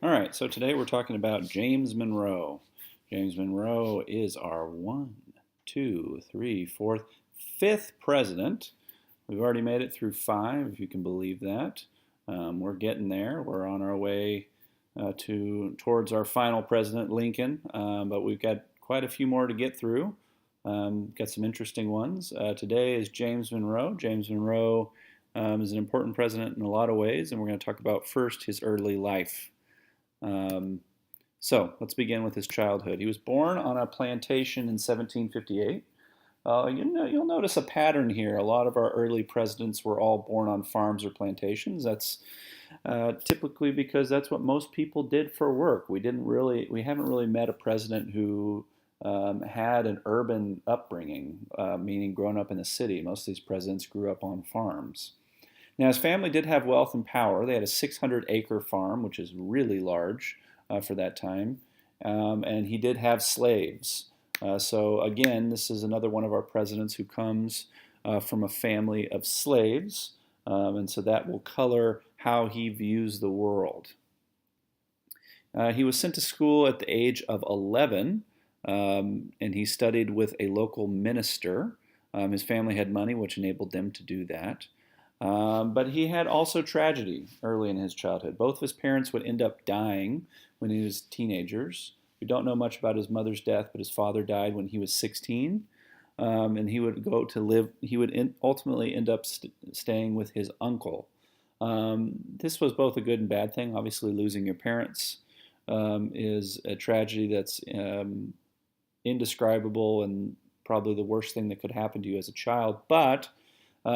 All right, so today we're talking about James Monroe. James Monroe is our one, two, three, fourth, fifth president. We've already made it through five, if you can believe that. We're getting there. We're on our way towards our final president, Lincoln, but we've got quite a few more to get through. Got some interesting ones. Today is James Monroe. James Monroe is an important president in a lot of ways, and we're going to talk about first his early life. Um, so let's begin with his childhood. He was born on a plantation in 1758. You'll notice a pattern here. A lot of our early presidents were all born on farms or plantations. That's typically because that's what most people did for work. We haven't really met a president who had an urban upbringing, meaning grown up in a city. Most of these presidents grew up on farms. Now, his family did have wealth and power. They had a 600-acre farm, which is really large for that time, and he did have slaves. So again, this is another one of our presidents who comes from a family of slaves, and so that will color how he views the world. He was sent to school at the age of 11, and he studied with a local minister. His family had money, which enabled them to do that. But he had also tragedy early in his childhood. Both of his parents would end up dying when he was teenagers. We don't know much about his mother's death, but his father died when he was 16. And he would go to live, he would ultimately end up staying with his uncle. This was both a good and bad thing. Obviously, losing your parents is a tragedy that's indescribable and probably the worst thing that could happen to you as a child. But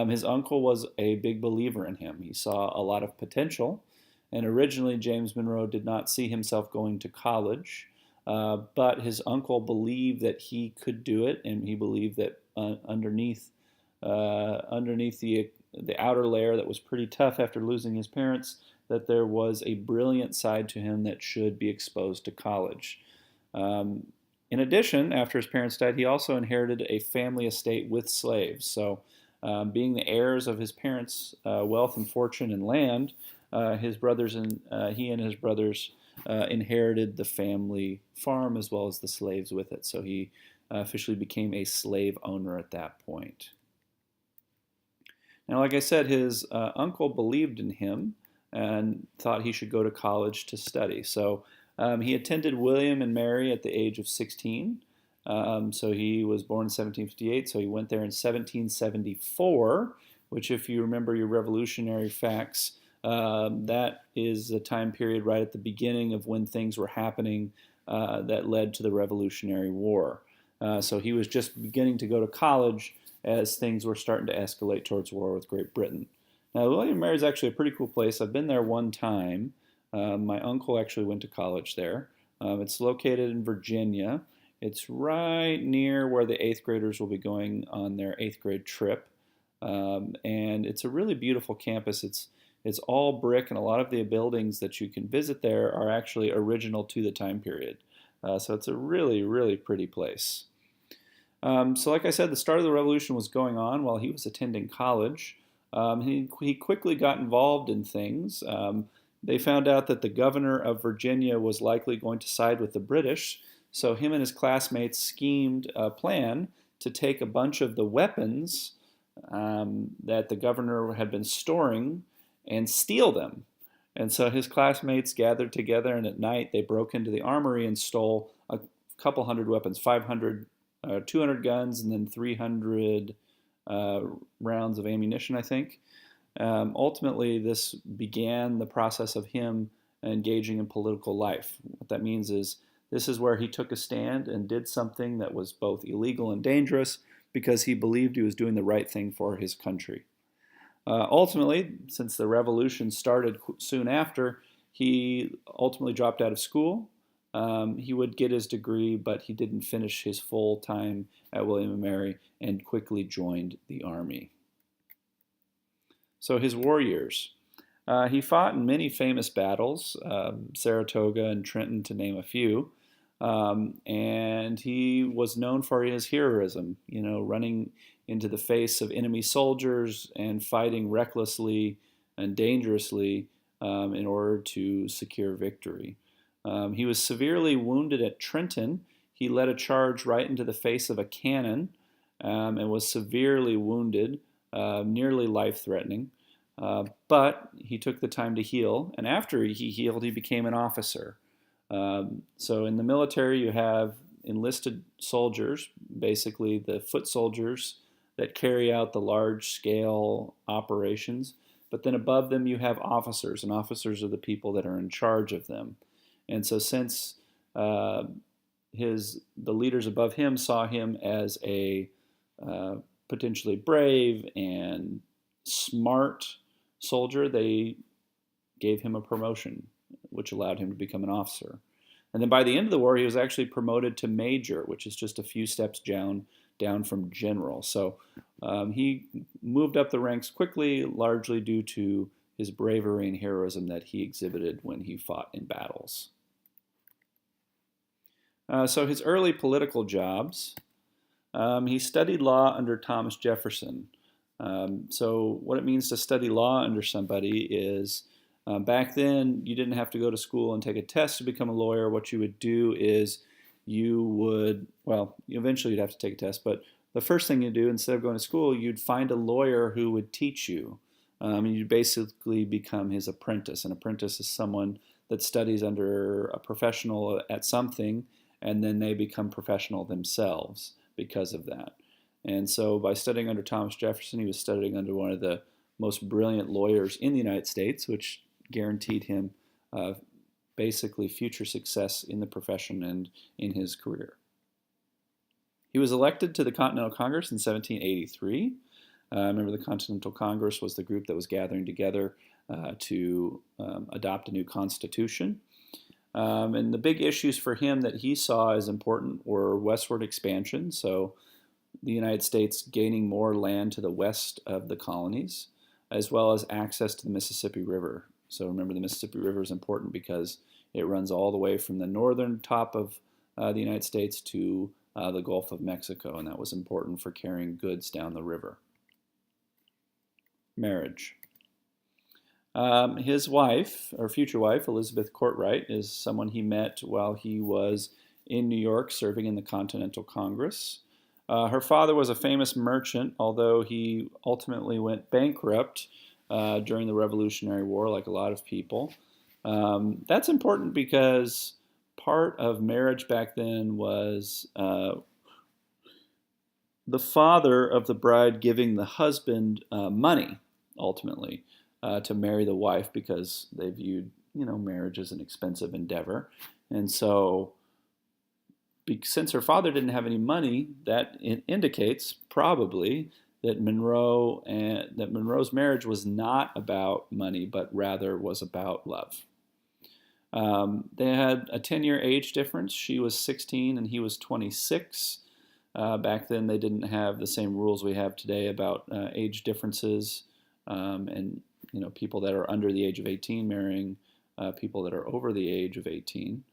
his uncle was a big believer in him. He saw a lot of potential, and originally James Monroe did not see himself going to college, but his uncle believed that he could do it, and he believed that underneath the outer layer that was pretty tough after losing his parents, that there was a brilliant side to him that should be exposed to college. In addition, after his parents died, he also inherited a family estate with slaves. So being the heirs of his parents' wealth and fortune and land, he and his brothers inherited the family farm as well as the slaves with it. So he officially became a slave owner at that point. Now, like I said, his uncle believed in him and thought he should go to college to study. So he attended William and Mary at the age of 16. So he was born in 1758, so he went there in 1774, which if you remember your revolutionary facts, that is a time period right at the beginning of when things were happening that led to the Revolutionary War. So he was just beginning to go to college as things were starting to escalate towards war with Great Britain. Now, William and Mary is actually a pretty cool place. I've been there one time. My uncle actually went to college there. It's located in Virginia. It's right near where the eighth graders will be going on their eighth grade trip. And it's a really beautiful campus. It's all brick, and a lot of the buildings that you can visit there are actually original to the time period. So it's a really, really pretty place. So like I said, the start of the revolution was going on while he was attending college. He quickly got involved in things. They found out that the governor of Virginia was likely going to side with the British, so him and his classmates schemed a plan to take a bunch of the weapons that the governor had been storing and steal them. And so his classmates gathered together, and at night they broke into the armory and stole a couple hundred weapons, 200 guns, and then 300 rounds of ammunition, I think. Ultimately, this began the process of him engaging in political life. What that means is this is where he took a stand and did something that was both illegal and dangerous because he believed he was doing the right thing for his country. Ultimately, since the revolution started soon after, he ultimately dropped out of school. He would get his degree, but he didn't finish his full time at William and Mary and quickly joined the army. So his war years. He fought in many famous battles, Saratoga and Trenton to name a few. And he was known for his heroism, running into the face of enemy soldiers and fighting recklessly and dangerously in order to secure victory. He was severely wounded at Trenton. He led a charge right into the face of a cannon and was severely wounded, nearly life-threatening. But he took the time to heal, and after he healed, he became an officer. So in the military, you have enlisted soldiers, basically the foot soldiers that carry out the large-scale operations. But then above them, you have officers, and officers are the people that are in charge of them. And so since uh, the leaders above him saw him as a potentially brave and smart soldier, they gave him a promotion, which allowed him to become an officer. And then by the end of the war, he was actually promoted to major, which is just a few steps down from general. So he moved up the ranks quickly, largely due to his bravery and heroism that he exhibited when he fought in battles. So his early political jobs, he studied law under Thomas Jefferson. So what it means to study law under somebody is back then you didn't have to go to school and take a test to become a lawyer. What you would do is eventually you'd have to take a test, but the first thing you do, instead of going to school, you'd find a lawyer who would teach you. And you'd basically become his apprentice. An apprentice is someone that studies under a professional at something, and then they become professional themselves because of that. And so by studying under Thomas Jefferson, he was studying under one of the most brilliant lawyers in the United States, which guaranteed him basically future success in the profession and in his career. He was elected to the Continental Congress in 1783. Remember, the Continental Congress was the group that was gathering together to adopt a new constitution. And the big issues for him that he saw as important were westward expansion, so the United States gaining more land to the west of the colonies, as well as access to the Mississippi River. So remember, the Mississippi River is important because it runs all the way from the northern top of the United States to the Gulf of Mexico, and that was important for carrying goods down the river. Marriage. His wife, or future wife, Elizabeth Courtwright, is someone he met while he was in New York serving in the Continental Congress. Her father was a famous merchant, although he ultimately went bankrupt during the Revolutionary War, like a lot of people. That's important because part of marriage back then was the father of the bride giving the husband money, ultimately, to marry the wife, because they viewed, marriage as an expensive endeavor. And so, since her father didn't have any money, that indicates probably that Monroe's marriage was not about money, but rather was about love. They had a 10-year age difference. She was 16 and he was 26. Back then, they didn't have the same rules we have today about age differences and people that are under the age of 18 marrying people that are over the age of 18.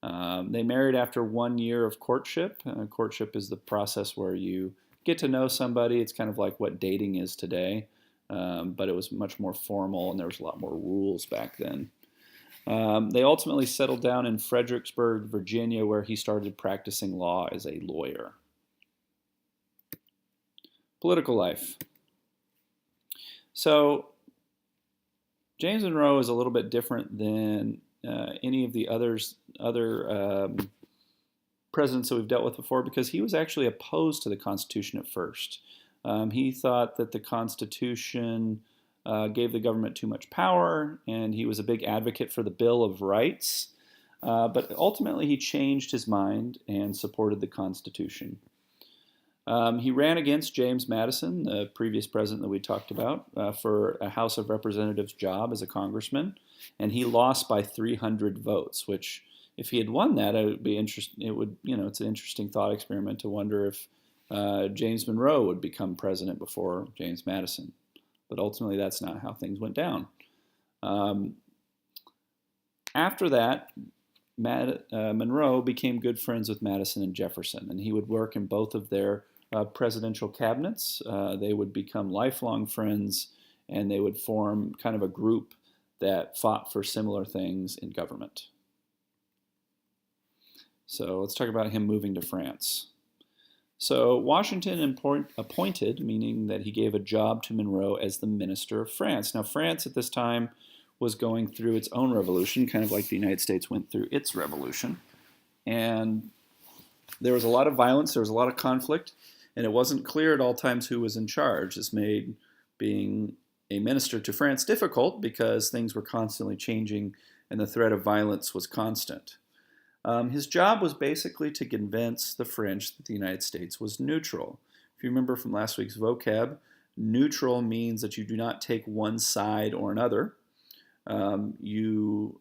They married after 1 year of courtship. Courtship is the process where you get to know somebody. It's kind of like what dating is today, but it was much more formal and there was a lot more rules back then. They ultimately settled down in Fredericksburg, Virginia, where he started practicing law as a lawyer. Political life. So James Monroe is a little bit different than any of the other presidents that we've dealt with before, because he was actually opposed to the Constitution at first. He thought that the Constitution gave the government too much power, and he was a big advocate for the Bill of Rights. But ultimately, he changed his mind and supported the Constitution. He ran against James Madison, the previous president that we talked about, for a House of Representatives job as a congressman, and he lost by 300 votes. Which, if he had won that, it would be interesting. It's an interesting thought experiment to wonder if James Monroe would become president before James Madison. But ultimately, that's not how things went down. After that, Monroe became good friends with Madison and Jefferson, and he would work in both of their presidential cabinets. They would become lifelong friends, and they would form kind of a group that fought for similar things in government. So let's talk about him moving to France. So Washington appointed, meaning that he gave a job to Monroe as the Minister of France. Now, France at this time was going through its own revolution, kind of like the United States went through its revolution. And there was a lot of violence, there was a lot of conflict, and it wasn't clear at all times who was in charge. This made being a minister to France difficult because things were constantly changing and the threat of violence was constant. His job was basically to convince the French that the United States was neutral. If you remember from last week's vocab, neutral means that you do not take one side or another. You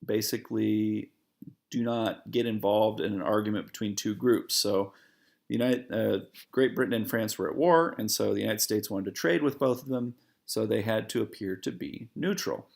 basically do not get involved in an argument between two groups. So Great Britain and France were at war, and so the United States wanted to trade with both of them, so they had to appear to be neutral.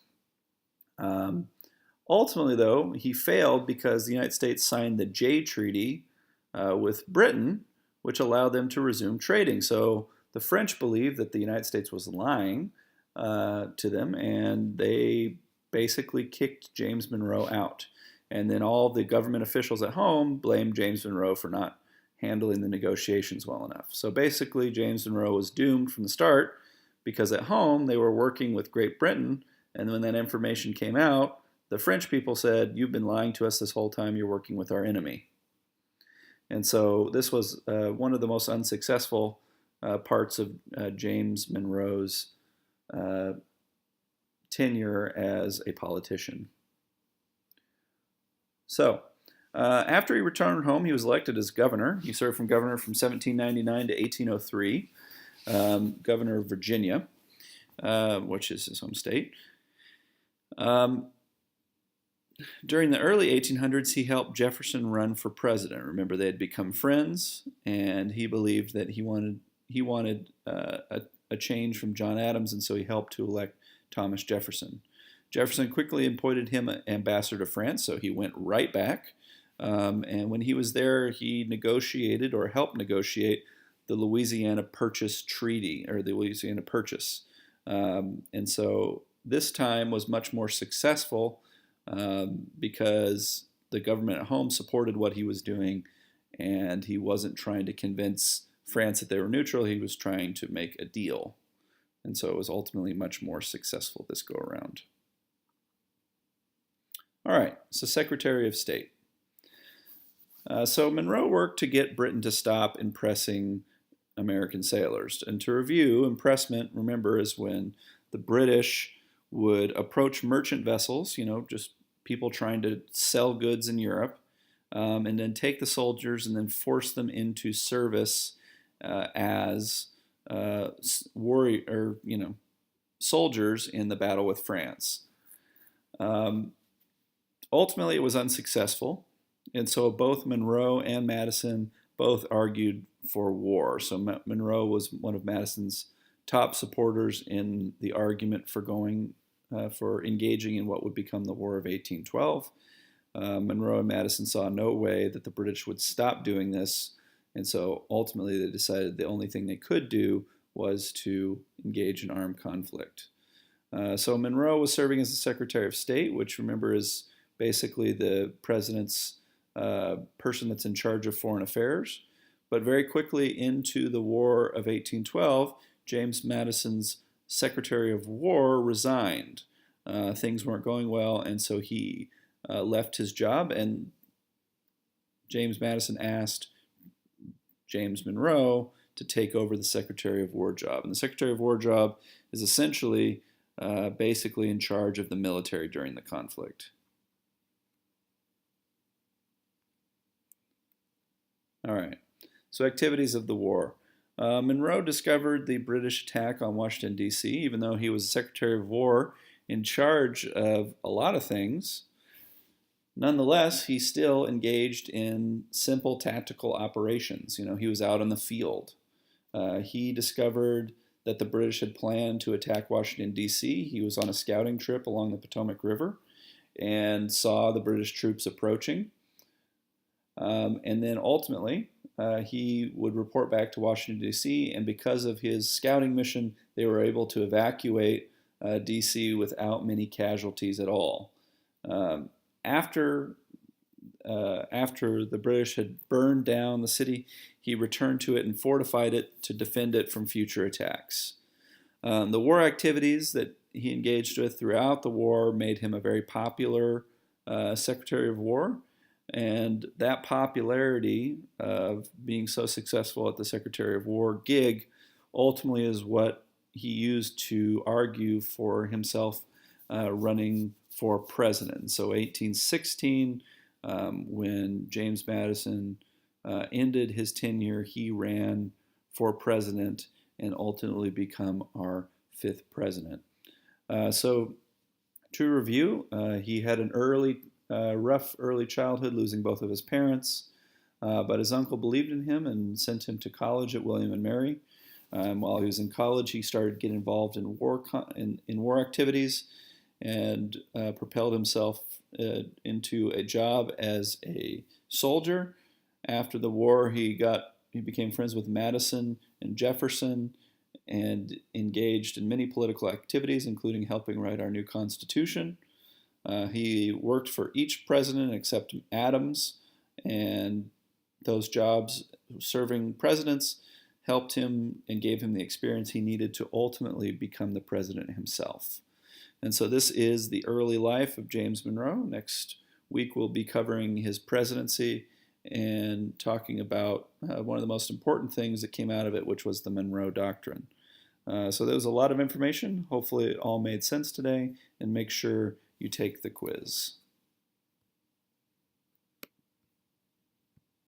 Ultimately, though, he failed because the United States signed the Jay Treaty with Britain, which allowed them to resume trading. So the French believed that the United States was lying to them, and they basically kicked James Monroe out. And then all the government officials at home blamed James Monroe for not handling the negotiations well enough. So basically, James Monroe was doomed from the start because at home they were working with Great Britain, and when that information came out, the French people said, "You've been lying to us this whole time, you're working with our enemy." And so this was one of the most unsuccessful parts of James Monroe's tenure as a politician. So, after he returned home, he was elected as governor. He served from governor from 1799 to 1803, governor of Virginia, which is his home state. During the early 1800s, he helped Jefferson run for president. Remember, they had become friends, and he believed that he wanted a change from John Adams, and so he helped to elect Thomas Jefferson. Jefferson quickly appointed him ambassador to France, so he went right back. And when he was there, he negotiated or helped negotiate the Louisiana Purchase Treaty, or the Louisiana Purchase. And so this time was much more successful because the government at home supported what he was doing, and he wasn't trying to convince France that they were neutral. He was trying to make a deal. And so it was ultimately much more successful this go around. All right, so Secretary of State. So Monroe worked to get Britain to stop impressing American sailors. And to review, impressment, remember, is when the British would approach merchant vessels, just people trying to sell goods in Europe, and then take the soldiers and then force them into service as soldiers in the battle with France. Ultimately, it was unsuccessful, and so both Monroe and Madison both argued for war. So Monroe was one of Madison's top supporters in the argument for for engaging in what would become the War of 1812. Monroe and Madison saw no way that the British would stop doing this, and so ultimately they decided the only thing they could do was to engage in armed conflict. So Monroe was serving as the Secretary of State, which, remember, is basically the president's person that's in charge of foreign affairs. But very quickly into the War of 1812, James Madison's Secretary of War resigned. Things weren't going well, and so he left his job, and James Madison asked James Monroe to take over the Secretary of War job. And the Secretary of War job is essentially basically in charge of the military during the conflict. All right, so activities of the war. Monroe discovered the British attack on Washington, D.C., even though he was Secretary of War in charge of a lot of things. Nonetheless, he still engaged in simple tactical operations. He was out in the field. He discovered that the British had planned to attack Washington, D.C. He was on a scouting trip along the Potomac River and saw the British troops approaching. And then ultimately, he would report back to Washington, D.C., and because of his scouting mission, they were able to evacuate D.C. without many casualties at all. Um, after after the British had burned down the city, he returned to it and fortified it to defend it from future attacks. The war activities that he engaged with throughout the war made him a very popular Secretary of War. And that popularity of being so successful at the Secretary of War gig ultimately is what he used to argue for himself running for president. So 1816, when James Madison ended his tenure, he ran for president and ultimately become our fifth president. So to review, he had an rough early childhood, losing both of his parents, but his uncle believed in him and sent him to college at William and Mary. While he was in college, he started to get involved in war activities and propelled himself into a job as a soldier. After the war, he became friends with Madison and Jefferson and engaged in many political activities, including helping write our new Constitution. He worked for each president except Adams, and those jobs serving presidents helped him and gave him the experience he needed to ultimately become the president himself. And so this is the early life of James Monroe. Next week we'll be covering his presidency and talking about one of the most important things that came out of it, which was the Monroe Doctrine. So there was a lot of information. Hopefully it all made sense today, and make sure you take the quiz.